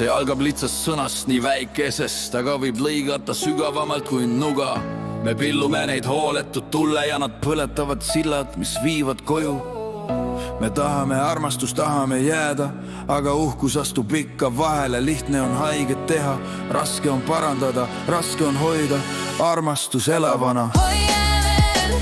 see algab lihtsast sõnast, nii väikesest, aga võib lõigata sügavamalt kui nuga. Me pillume neid hooletud tulle ja nad põletavad sillad, mis viivad koju. Me tahame armastust, tahame jääda, aga uhkus astub ikka vahele. Lihtne on haiget teha, raske on parandada, raske on hoida armastus elavana. Hoia veel,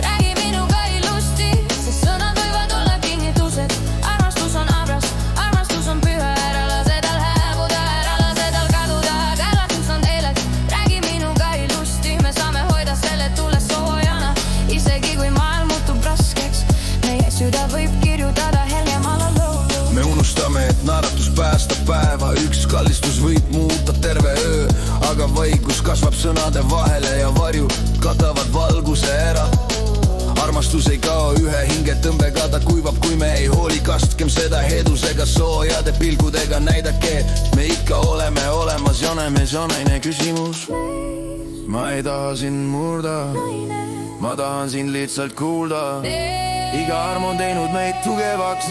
räägi minuga ilusti, sest sõnad võivad olla kingitused. Armastus on abras, armastus on püha, ära lase tal hääbuda, ära lase tal kaduda. Tällatus on teeled, räägi minuga ilusti, me saame hoida selle tules soojana. Isegi kui maailm muutub raskeks, meie süda võib kirjutada helgemala laulu. Me unustame, et naeratus päästab päeva, üks kallistus võib muuta terve öö. Aga vaikus kasvab sõnade vahele ja varjud katavad valguse ära. Armastus ei kao ühe hingetõmbega, ta kuivab, kui me ei hooli. Kastkem seda hedusega, soojade pilgudega, näidake, me ikka oleme olemas. Jonemees on naine küsimus, ma ei taha sind murda, ma tahan sind lihtsalt kuulda. Iga arm on teinud meid tugevaks,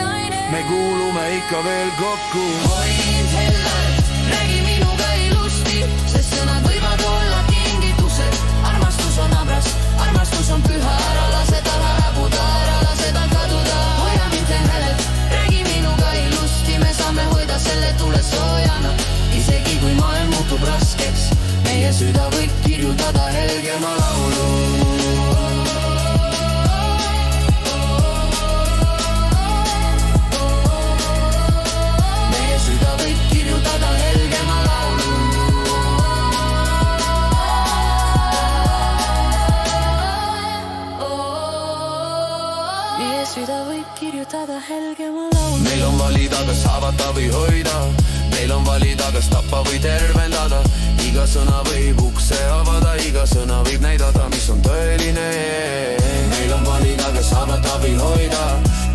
me kuulume ikka veel kokku. Hoid hellalt, räägi minuga ilusti, sest sõnad võivad olla kingitused. Armastus on abras, armastus on püha, ära lase tal hääbuda, ära lase tal kaduda. Hoia mind hellalt, räägi minuga ilusti, me saame hoida selle tule soojana. Isegi kui maailm muutub raskeks, meie süda võib kirjutada helgema laulu. Süda võib kirjutada helgema laulu. Meil on valida, kas avata või hoida. Meil on valida, kas tappa või tervendada. Iga sõna võib ukse avada, iga sõna võib näidata, mis on tõeline. Meil on valida, kas avata või hoida.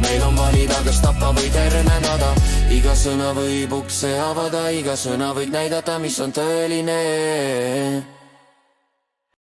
Meil on valida, kas tappa või tervendada. Iga sõna võib ukse avada, iga sõna võib näidata, mis on tõeline.